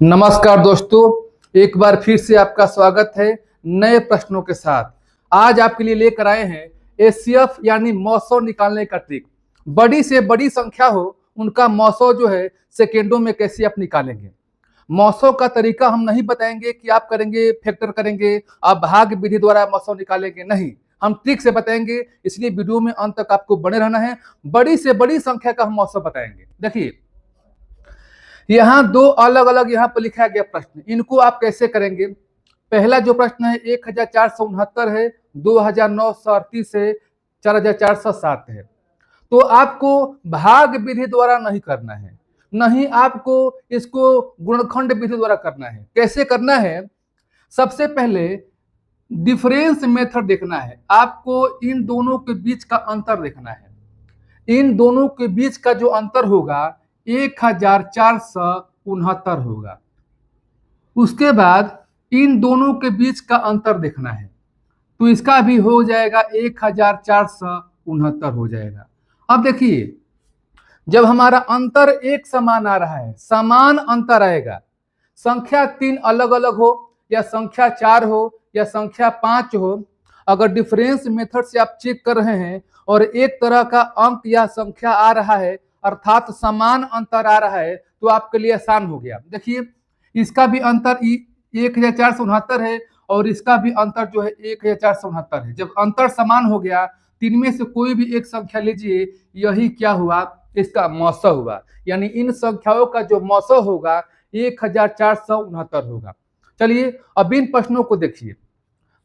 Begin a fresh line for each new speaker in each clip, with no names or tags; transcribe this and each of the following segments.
नमस्कार दोस्तों, एक बार फिर से आपका स्वागत है नए प्रश्नों के साथ। आज आपके लिए लेकर आए हैं एचसीएफ यानी मौसौ निकालने का ट्रिक। बड़ी से बड़ी संख्या हो उनका मौसौ जो है सेकेंडों में कैसे आप निकालेंगे। मौसौ का तरीका हम नहीं बताएंगे कि आप करेंगे फैक्टर करेंगे, आप भाग विधि द्वारा मौसौ निकालेंगे, नहीं, हम ट्रिक से बताएंगे। इसलिए वीडियो में अंत तक आपको बने रहना है। बड़ी से बड़ी संख्या का हम मौसौ बताएंगे। देखिए, यहाँ दो अलग अलग यहाँ पर लिखा गया प्रश्न, इनको आप कैसे करेंगे। पहला जो प्रश्न है 1469 है, 2938 है, 4407 है। तो आपको भाग विधि द्वारा नहीं करना है, नहीं आपको इसको गुणनखंड विधि द्वारा करना है। कैसे करना है, सबसे पहले डिफरेंस मेथड देखना है। आपको इन दोनों के बीच का अंतर देखना है। इन दोनों के बीच का जो अंतर होगा 1469 होगा। उसके बाद इन दोनों के बीच का अंतर देखना है, तो इसका भी हो जाएगा 1469 हो जाएगा। अब देखिए, जब हमारा अंतर एक समान आ रहा है, समान अंतर आएगा, संख्या 3 अलग अलग हो या संख्या 4 हो या संख्या 5 हो, अगर डिफरेंस मेथड से आप चेक कर रहे हैं और एक तरह का अंक या संख्या आ रहा है, अर्थात समान अंतर आ रहा है, तो आपके लिए आसान हो गया। देखिए, इसका भी अंतर 1469 है और इसका भी अंतर जो है 1469 है। जब अंतर समान हो गया, तीन में से कोई भी एक संख्या लीजिए, यही क्या हुआ, इसका मौसौ हुआ। यानी इन संख्याओं का जो मौसौ होगा 1469 होगा। चलिए अब इन प्रश्नों को देखिए।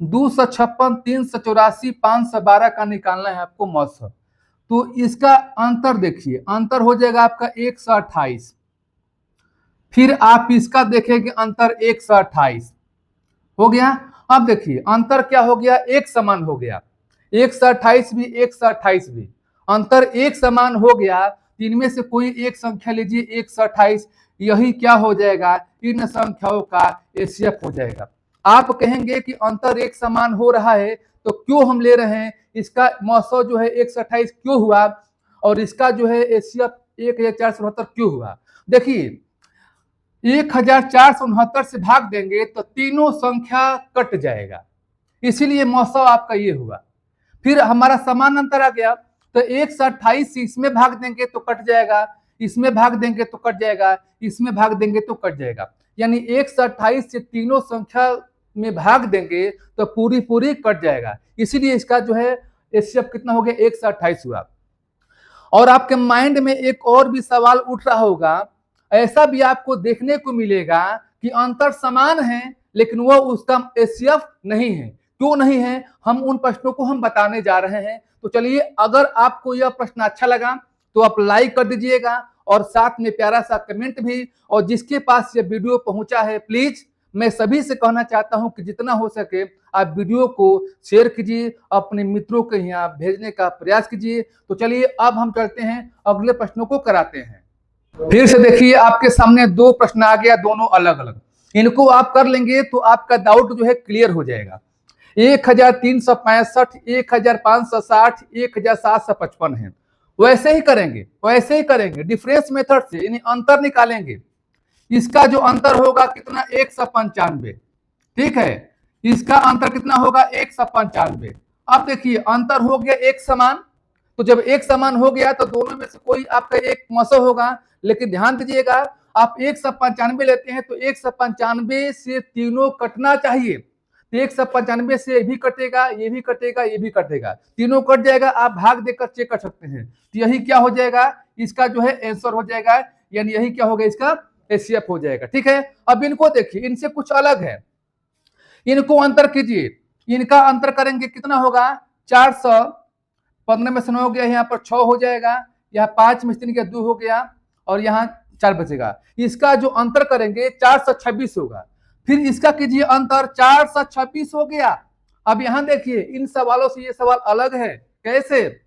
256, 384, 512 का निकालना है आपको मौसौ। तो इसका अंतर देखिए, अंतर हो जाएगा आपका 128। फिर आप इसका देखेंगे अंतर 128 हो गया। अब देखिए अंतर क्या हो गया, एक समान हो गया। 128 भी 128 भी अंतर एक समान हो गया। तीन में से कोई एक संख्या लीजिए 128, यही क्या हो जाएगा, इन संख्याओं का एचसीएफ हो जाएगा। आप कहेंगे कि अंतर एक समान हो रहा है तो क्यों हम ले रहे हैं, इसका मौसौ जो है 128 क्यों हुआ और इसका जो है एचसीएफ 1469 क्यों हुआ। देखिए, 1469 से भाग देंगे तो तीनों संख्या कट जाएगा, इसीलिए मौसौ आपका ये हुआ। फिर हमारा समान अंतर आ गया, तो 128 से इसमें भाग देंगे तो कट जाएगा, इसमें भाग देंगे तो कट जाएगा, इसमें भाग देंगे तो कट जाएगा। यानी 128 से तीनों संख्या में भाग देंगे तो पूरी पूरी कट जाएगा, इसीलिए इसका जो है एचसीएफ कितना हो गया, 128 हुआ। और आपके माइंड में एक और भी सवाल उठ रहा होगा, ऐसा भी आपको देखने को मिलेगा कि अंतर समान है लेकिन वो उसका एचसीएफ नहीं है। क्यों नहीं है, हम उन प्रश्नों को हम बताने जा रहे हैं। तो चलिए, अगर आपको यह प्रश्न अच्छा लगा तो आप लाइक कर दीजिएगा और साथ में प्यारा सा कमेंट भी। और जिसके पास ये वीडियो पहुंचा है, प्लीज मैं सभी से कहना चाहता हूं कि जितना हो सके आप वीडियो को शेयर कीजिए, अपने मित्रों के यहाँ भेजने का प्रयास कीजिए। तो चलिए अब हम चलते हैं, अगले प्रश्नों को कराते हैं। फिर से देखिए, आपके सामने दो प्रश्न आ गया, दोनों अलग अलग। इनको आप कर लेंगे तो आपका डाउट जो है क्लियर हो जाएगा। 1365, 1560, 1755 है। वैसे ही करेंगे, वैसे ही करेंगे डिफरेंस मेथड से, यानी अंतर निकालेंगे। इसका जो अंतर होगा कितना, 195। ठीक है, इसका अंतर कितना होगा, 195। अब देखिए अंतर हो गया एक समान, तो जब एक समान हो गया तो दोनों में से कोई आपका एक मौसौ होगा। लेकिन ध्यान दीजिएगा, आप 195 लेते हैं तो 195 से तीनों कटना चाहिए। तो 195 से ये भी कटेगा, ये भी कटेगा, ये भी कटेगा, तीनों कट जाएगा। आप भाग देकर चेक कर सकते हैं। तो यही क्या हो जाएगा, इसका जो है आंसर हो जाएगा, यानी यही क्या होगा, इसका एचसीएफ हो जाएगा। ठीक है, अब इनको देखिए, इनसे कुछ अलग है, इनको अंतर कीजिए। इनका अंतर करेंगे कितना होगा, 415 में से 9 हो गया, यहाँ पर 6 हो जाएगा, यहाँ 5 में से 3 के 2 हो गया और यहाँ 4 बचेगा। इसका जो अंतर करेंगे 426 होगा। फिर इसका कीजिए अंतर, 426 हो गया। अब यहाँ देखिए, इन सवालों से ये सवाल अलग है। कैसे,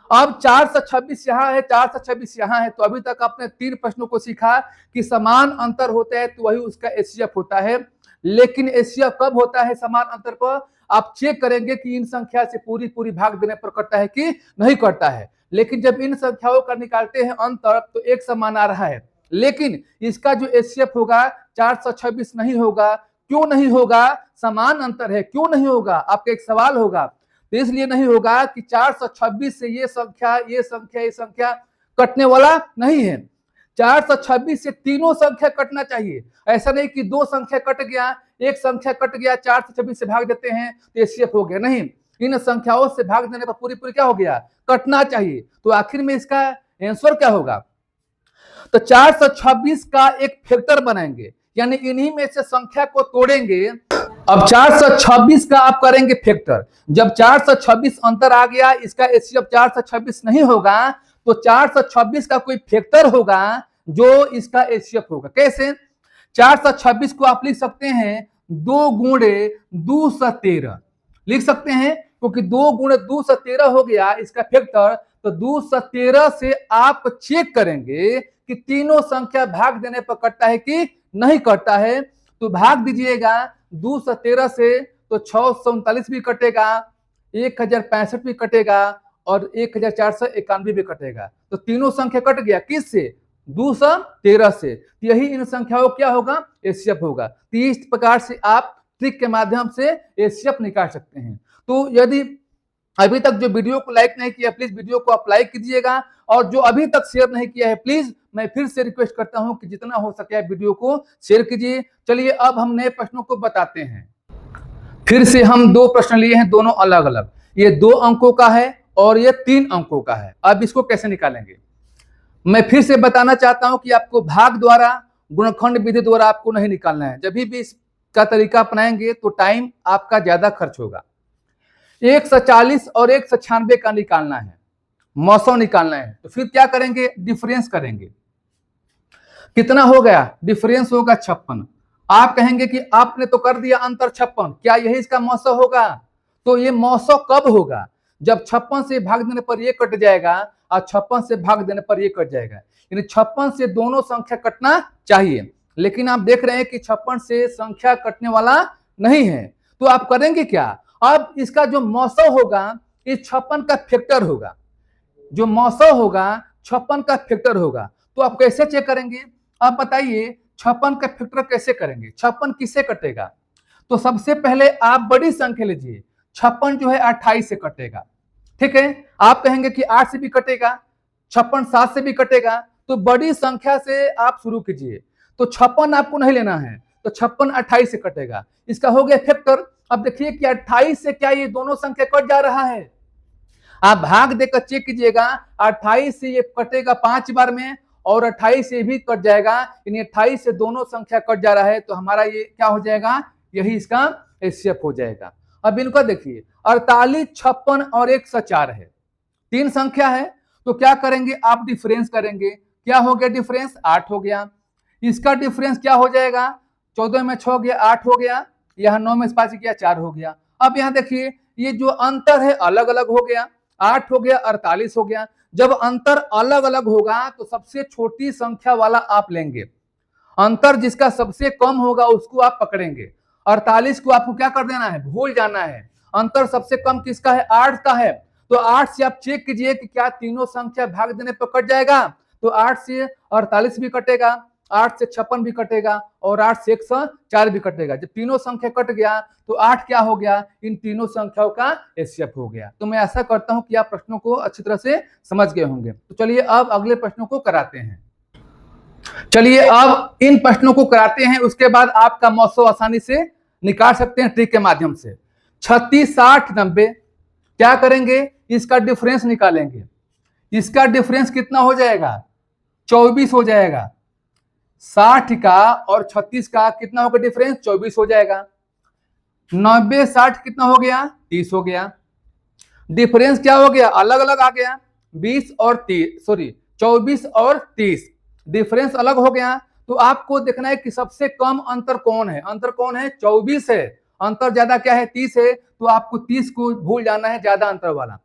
अब 426 यहाँ है, 426 यहाँ है, तो अभी तक आपने 3 प्रश्नों को सीखा कि समान अंतर होता है तो वही उसका एचसीएफ होता है। लेकिन एचसीएफ कब होता है समान अंतर पर, आप चेक करेंगे कि इन संख्या से पूरी पूरी भाग देने पर कटता है कि नहीं कटता है। लेकिन जब इन संख्याओं का निकालते हैं अंतर तो एक समान आ रहा है, लेकिन इसका जो एचसीएफ होगा 426 नहीं होगा। क्यों नहीं होगा? समान अंतर है, क्यों नहीं होगा? आपका एक सवाल होगा। तो इसलिए नहीं होगा कि 426 से ये संख्या ये संख्या ये संख्या कटने वाला नहीं है। 426 से तीनों संख्या कटना चाहिए। ऐसा नहीं कि दो संख्या कट गया, एक संख्या कट गया, 426 से भाग देते हैं तो एचसीएफ हो गया। नहीं, इन संख्याओं से भाग देने पर पूरी पूरी क्या हो गया? कटना चाहिए। तो आखिर में इसका आंसर क्या होगा? तो 426 का एक फैक्टर बनाएंगे, यानी इन्हीं में से संख्या को तोड़ेंगे। अब 426 का आप करेंगे फैक्टर। जब 426 अंतर आ गया, इसका एचसीएफ 426 नहीं होगा, तो 426 का कोई फैक्टर होगा जो इसका एचसीएफ होगा। कैसे? 426 को आप लिख सकते हैं 2 गुणे 213 लिख सकते हैं, क्योंकि 2 गुणे 213 हो गया इसका फैक्टर। तो 213 से आप चेक करेंगे कि तीनों संख्या भाग देने पर कटता है कि नहीं कटता है। तो भाग दीजिएगा 213 से, तो 639 भी कटेगा, 1065 भी कटेगा और 1491 भी कटेगा। तो तीनों संख्या कट गया, किससे? 213 से। यही इन संख्याओं क्या होगा? एचसीएफ होगा। तो इस प्रकार से आप ट्रिक के माध्यम से एचसीएफ निकाल सकते हैं। तो यदि अभी तक जो वीडियो को लाइक नहीं किया, प्लीज वीडियो को आप लाइक कीजिएगा, और जो अभी तक शेयर नहीं किया है, प्लीज मैं फिर से रिक्वेस्ट करता हूं कि जितना हो सके वीडियो को शेयर कीजिए। चलिए अब हम नए प्रश्नों को बताते हैं। फिर से हम 2 प्रश्न लिए हैं, दोनों अलग अलग। ये 2 अंकों का है और ये 3 अंकों का है। अब इसको कैसे निकालेंगे मैं फिर से बताना चाहता हूं कि आपको भाग द्वारा, गुणनखंड विधि द्वारा आपको नहीं निकालना है। जब भी इसका तरीका अपनाएंगे तो टाइम आपका ज्यादा खर्च होगा। 140 और 196 का निकालना है, 900 निकालना है। तो फिर क्या करेंगे? डिफरेंस करेंगे। कितना हो गया? डिफरेंस होगा 56। आप कहेंगे कि आपने तो कर दिया अंतर 56, क्या यही इसका 900 होगा? तो ये 900 कब होगा? जब 56 से भाग देने पर ये कट जाएगा और 56 से भाग देने पर ये कट जाएगा। यानी 56 से दोनों संख्या कटना चाहिए, लेकिन आप देख रहे हैं कि 56 से संख्या कटने वाला नहीं है। तो आप करेंगे क्या? अब इसका जो 900 होगा, इस 56 का फैक्टर होगा। जो 900 होगा 56 का फैक्टर होगा। तो आप कैसे चेक करेंगे? आप बताइए 56 का फैक्टर कैसे करेंगे? 56 किससे कटेगा? तो सबसे पहले आप बड़ी संख्या लीजिए। 56 जो है 28 से कटेगा, ठीक है। आप कहेंगे कि 8 से भी कटेगा, 56 7 से भी कटेगा। तो बड़ी संख्या से आप शुरू कीजिए। तो 56 आपको नहीं लेना है, तो 56 28 से कटेगा। इसका हो गया फैक्टर। अब देखिए कि 28 से क्या ये दोनों संख्या कट जा रहा है? आप भाग देकर चेक कीजिएगा। 28 से ये कटेगा 5 बार में, और 28 से भी कट जाएगा, यानी 28 से दोनों संख्या कट जा रहा है। तो हमारा ये क्या हो जाएगा? यही इसका एचसीएफ हो जाएगा। अब इनका देखिए 48, 56 और 104 है, 3 संख्या है। तो क्या करेंगे? आप डिफरेंस करेंगे। क्या हो गया डिफरेंस? 8 हो गया। इसका डिफरेंस क्या हो जाएगा? 14 में 6 गया 8 हो गया, यहाँ 9 में 5 गया 4 हो गया। अब यहाँ देखिए ये जो अंतर है अलग अलग हो गया, 8 हो गया 48 हो गया। जब अंतर अलग अलग होगा तो सबसे छोटी संख्या वाला आप लेंगे। अंतर जिसका सबसे कम होगा उसको आप पकड़ेंगे। 48 को आपको क्या कर देना है? भूल जाना है। अंतर सबसे कम किसका है? 8 का है। तो 8 से आप चेक कीजिए कि क्या तीनों संख्या भाग देने पर कट जाएगा। तो 8 से 48 भी कटेगा, 8 से 56 भी कटेगा, और 8 से 104 भी कटेगा। जब तीनों संख्या कट गया तो 8 क्या हो गया? इन तीनों संख्याओं का एचसीएफ हो गया। तो मैं ऐसा करता हूं कि आप प्रश्नों को अच्छी तरह से समझ गए होंगे। तो चलिए अब अगले प्रश्नों को कराते हैं। चलिए अब इन प्रश्नों को कराते हैं, उसके बाद आपका 900 आसानी से निकाल सकते हैं ट्रिक के माध्यम से। 36, 60, 90 क्या करेंगे? इसका डिफरेंस निकालेंगे। इसका डिफरेंस कितना हो जाएगा? 24 हो जाएगा। 60 का और 36 का कितना होगा डिफरेंस? 24 हो जाएगा। 90 60 कितना हो गया? 30 हो गया। डिफरेंस क्या हो गया? अलग अलग आ गया। 20 और 30, सॉरी 24 और 30 डिफरेंस अलग हो गया। तो आपको देखना है कि सबसे कम अंतर कौन है। अंतर कौन है? 24 है। अंतर ज्यादा क्या है? 30 है। तो आपको 30 को भूल जाना है, ज्यादा अंतर वाला।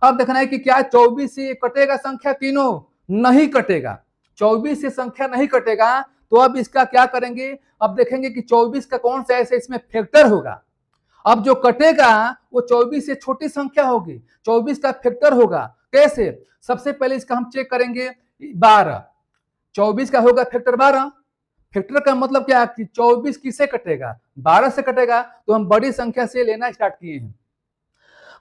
अब देखना है कि क्या 24 से कटेगा संख्या? तीनों नहीं कटेगा। 24 से संख्या नहीं कटेगा। तो अब इसका क्या करेंगे? अब देखेंगे कि 24 का कौन सा ऐसे इसमें फैक्टर होगा। अब जो कटेगा वो 24 से छोटी संख्या होगी, 24 का फैक्टर होगा। कैसे? सबसे पहले इसका हम चेक करेंगे 12। 24 का होगा फैक्टर 12, फैक्टर का मतलब क्या कि 24 किससे कटेगा, 12 से कटेगा, तो हम बड़ी संख्या से लेना स्टार्ट किए हैं।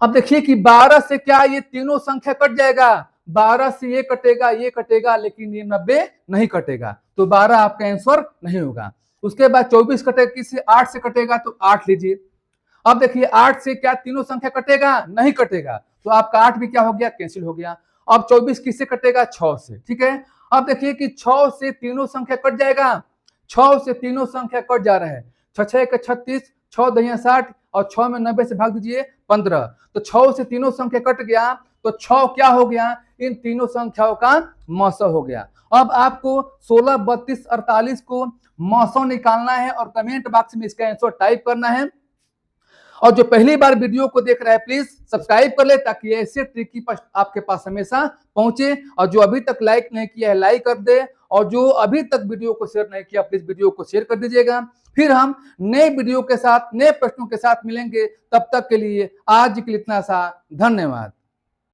अब देखिए कि 12 से क्या ये तीनों संख्या कट जाएगा, 12 से ये कटेगा लेकिन ये 90 नहीं कटेगा, तो 12 आपका आंसर नहीं होगा। उसके बाद 24 कटेगा किससे, 8 से कटेगा, तो 8 लीजिए। अब देखिए 8 से क्या तीनों संख्या कटेगा, नहीं कटेगा, तो आपका 8 भी क्या हो गया, कैंसिल हो गया। अब 24 किससे कटेगा, 6 से, ठीक है। अब देखिए कि 6 से तीनों संख्या कट जाएगा, 6 से तीनों संख्या कट जा रहा है, 6 6 का 36, 6 दहिया 60 और 6 में 90 से भाग दीजिए 15, तो 6 से तीनों संख्या कट गया, तो 6 क्या हो गया, इन तीनों संख्याओं का मौसा हो गया। अब आपको 16, 32, 48 को मौसा निकालना है और कमेंट बॉक्स में इसका आंसर टाइप करना है। और जो पहली बार वीडियो को देख रहा है प्लीज सब्सक्राइब कर ले, ताकि ऐसे ट्रिकी आपके पास हमेशा पहुंचे। और जो अभी तक लाइक नहीं किया है लाइक कर दे, और जो अभी तक वीडियो को शेयर नहीं किया प्लीज वीडियो को शेयर कर दीजिएगा। फिर हम नए वीडियो के साथ, नए प्रश्नों के साथ मिलेंगे। तब तक के लिए आज के लिए इतना सा, धन्यवाद।